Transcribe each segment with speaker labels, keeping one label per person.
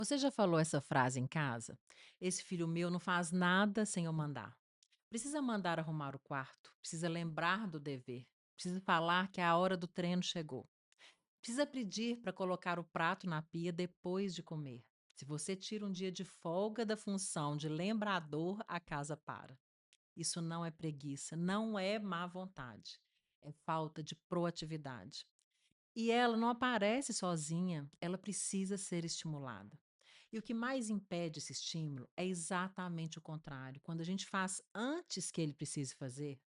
Speaker 1: Você já falou essa frase em casa? Esse filho meu não faz nada sem eu mandar. Precisa mandar arrumar o quarto, precisa lembrar do dever, precisa falar que a hora do treino chegou, precisa pedir para colocar o prato na pia depois de comer. Se você tira um dia de folga da função de lembrador, a casa para. Isso não é preguiça, não é má vontade, é falta de proatividade. E ela não aparece sozinha, ela precisa ser estimulada. E o que mais impede esse estímulo é exatamente o contrário. Quando a gente faz antes que ele precise fazer,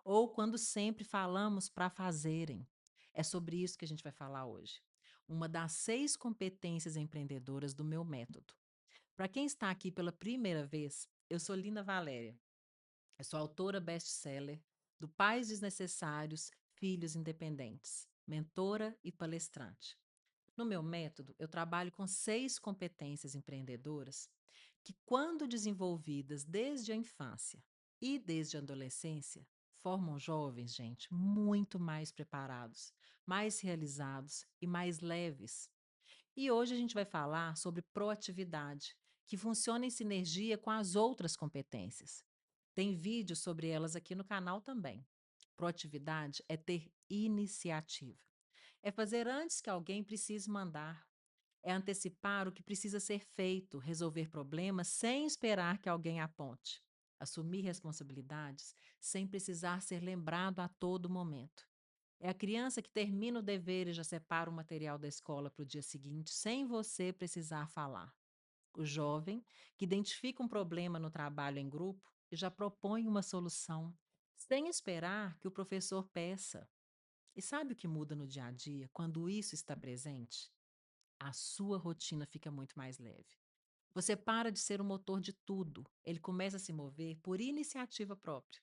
Speaker 1: ou quando sempre falamos para fazerem. É sobre isso que a gente vai falar hoje. Uma das 6 competências empreendedoras do meu método. Para quem está aqui pela primeira vez, eu sou Linda Valéria. Eu sou autora best-seller do Pais Desnecessários, Filhos Independentes, mentora e palestrante. No meu método, eu trabalho com 6 competências empreendedoras que, quando desenvolvidas desde a infância e desde a adolescência, formam jovens, gente, muito mais preparados, mais realizados e mais leves. E hoje a gente vai falar sobre proatividade, que funciona em sinergia com as outras competências. Tem vídeos sobre elas aqui no canal também. Proatividade é ter iniciativa. É fazer antes que alguém precise mandar. É antecipar o que precisa ser feito, resolver problemas sem esperar que alguém aponte. Assumir responsabilidades sem precisar ser lembrado a todo momento. É a criança que termina o dever e já separa o material da escola para o dia seguinte, sem você precisar falar. O jovem que identifica um problema no trabalho em grupo e já propõe uma solução, sem esperar que o professor peça. E sabe o que muda no dia a dia quando isso está presente? A sua rotina fica muito mais leve. Você para de ser o motor de tudo, ele começa a se mover por iniciativa própria.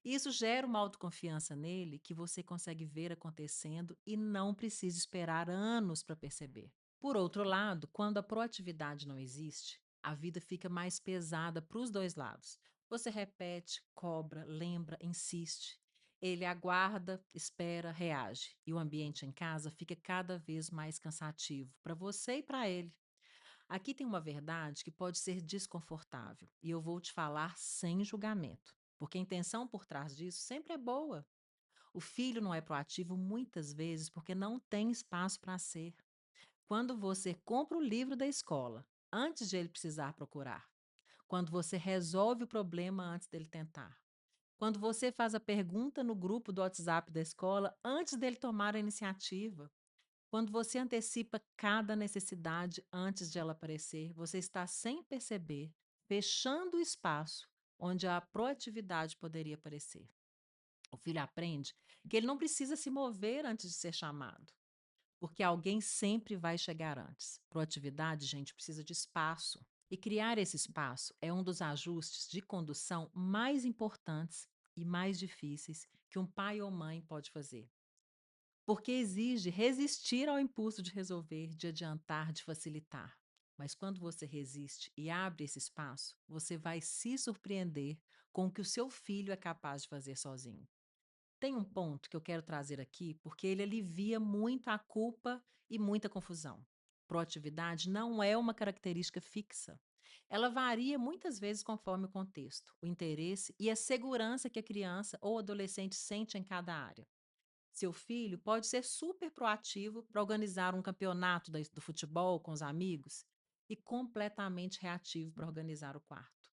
Speaker 1: Isso gera uma autoconfiança nele que você consegue ver acontecendo e não precisa esperar anos para perceber. Por outro lado, quando a proatividade não existe, a vida fica mais pesada para os dois lados. Você repete, cobra, lembra, insiste. Ele aguarda, espera, reage. E o ambiente em casa fica cada vez mais cansativo para você e para ele. Aqui tem uma verdade que pode ser desconfortável, e eu vou te falar sem julgamento, porque a intenção por trás disso sempre é boa. O filho não é proativo muitas vezes porque não tem espaço para ser. Quando você compra o livro da escola, antes de ele precisar procurar. Quando você resolve o problema antes dele tentar. Quando você faz a pergunta no grupo do WhatsApp da escola antes dele tomar a iniciativa. Quando você antecipa cada necessidade antes de ela aparecer, você está, sem perceber, fechando o espaço onde a proatividade poderia aparecer. O filho aprende que ele não precisa se mover antes de ser chamado, porque alguém sempre vai chegar antes. Proatividade, gente, precisa de espaço. E criar esse espaço é um dos ajustes de condução mais importantes e mais difíceis que um pai ou mãe pode fazer. Porque exige resistir ao impulso de resolver, de adiantar, de facilitar. Mas quando você resiste e abre esse espaço, você vai se surpreender com o que o seu filho é capaz de fazer sozinho. Tem um ponto que eu quero trazer aqui, porque ele alivia muito a culpa e muita confusão. Proatividade não é uma característica fixa. Ela varia muitas vezes conforme o contexto, o interesse e a segurança que a criança ou adolescente sente em cada área. Seu filho pode ser super proativo para organizar um campeonato do futebol com os amigos e completamente reativo para organizar o quarto.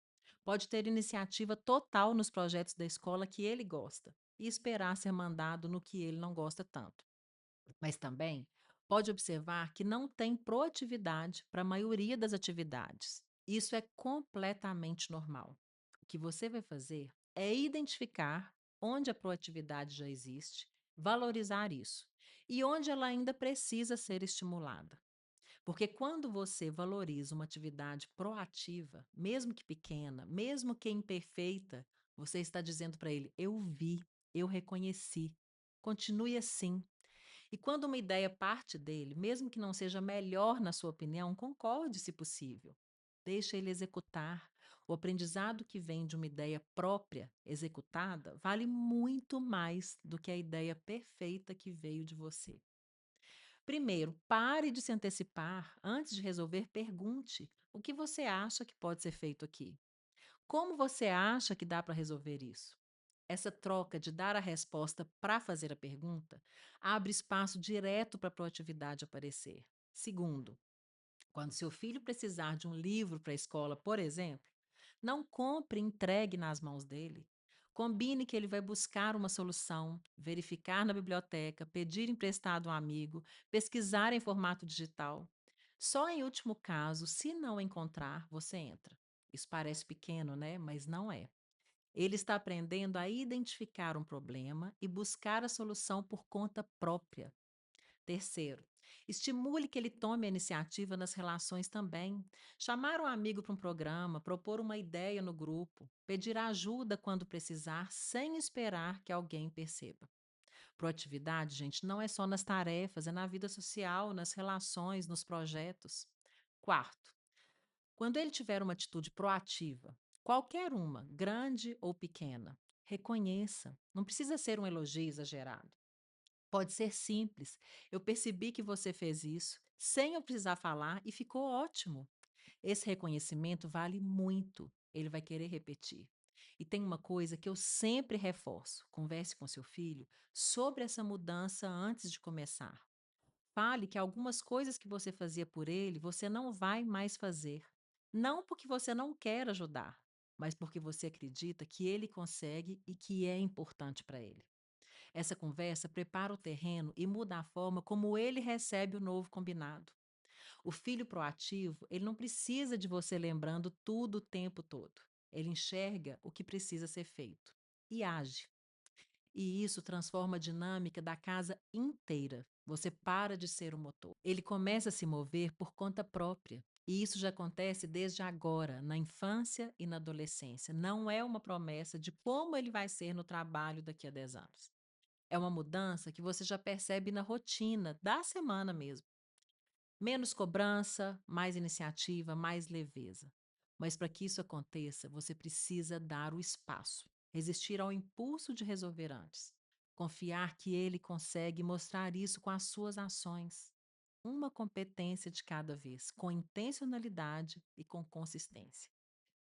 Speaker 1: Pode ter iniciativa total nos projetos da escola que ele gosta e esperar ser mandado no que ele não gosta tanto. Mas também pode observar que não tem proatividade para a maioria das atividades. Isso é completamente normal. O que você vai fazer é identificar onde a proatividade já existe, valorizar isso e onde ela ainda precisa ser estimulada. Porque quando você valoriza uma atividade proativa, mesmo que pequena, mesmo que imperfeita, você está dizendo para ele: eu vi, eu reconheci, continue assim. E quando uma ideia parte dele, mesmo que não seja melhor na sua opinião, concorde se possível. Deixa ele executar. O aprendizado que vem de uma ideia própria, executada, vale muito mais do que a ideia perfeita que veio de você. Primeiro, pare de se antecipar. Antes de resolver, pergunte: o que você acha que pode ser feito aqui? Como você acha que dá para resolver isso? Essa troca de dar a resposta para fazer a pergunta abre espaço direto para a proatividade aparecer. Segundo, quando seu filho precisar de um livro para a escola, por exemplo, não compre e entregue nas mãos dele. Combine que ele vai buscar uma solução, verificar na biblioteca, pedir emprestado a um amigo, pesquisar em formato digital. Só em último caso, se não encontrar, você entra. Isso parece pequeno, né? Mas não é. Ele está aprendendo a identificar um problema e buscar a solução por conta própria. Terceiro, estimule que ele tome a iniciativa nas relações também. Chamar um amigo para um programa, propor uma ideia no grupo, pedir ajuda quando precisar, sem esperar que alguém perceba. Proatividade, gente, não é só nas tarefas, é na vida social, nas relações, nos projetos. Quarto, quando ele tiver uma atitude proativa, qualquer uma, grande ou pequena, reconheça. Não precisa ser um elogio exagerado. Pode ser simples. Eu percebi que você fez isso sem eu precisar falar e ficou ótimo. Esse reconhecimento vale muito. Ele vai querer repetir. E tem uma coisa que eu sempre reforço: converse com seu filho sobre essa mudança antes de começar. Fale que algumas coisas que você fazia por ele, você não vai mais fazer. Não porque você não quer ajudar, mas porque você acredita que ele consegue e que é importante para ele. Essa conversa prepara o terreno e muda a forma como ele recebe o novo combinado. O filho proativo, ele não precisa de você lembrando tudo o tempo todo. Ele enxerga o que precisa ser feito e age. E isso transforma a dinâmica da casa inteira. Você para de ser o motor. Ele começa a se mover por conta própria. E isso já acontece desde agora, na infância e na adolescência. Não é uma promessa de como ele vai ser no trabalho daqui a 10 anos. É uma mudança que você já percebe na rotina da semana mesmo. Menos cobrança, mais iniciativa, mais leveza. Mas para que isso aconteça, você precisa dar o espaço, resistir ao impulso de resolver antes, confiar que ele consegue mostrar isso com as suas ações. Uma competência de cada vez, com intencionalidade e com consistência.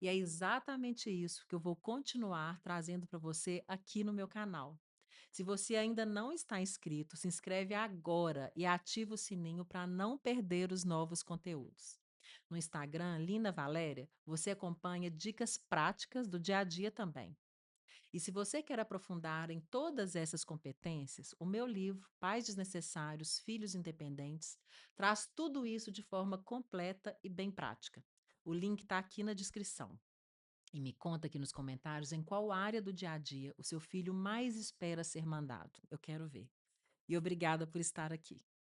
Speaker 1: E é exatamente isso que eu vou continuar trazendo para você aqui no meu canal. Se você ainda não está inscrito, se inscreve agora e ativa o sininho para não perder os novos conteúdos. No Instagram, Lina Valéria, você acompanha dicas práticas do dia a dia também. E se você quer aprofundar em todas essas competências, o meu livro, Pais Desnecessários, Filhos Independentes, traz tudo isso de forma completa e bem prática. O link está aqui na descrição. E me conta aqui nos comentários em qual área do dia a dia o seu filho mais espera ser mandado. Eu quero ver. E obrigada por estar aqui.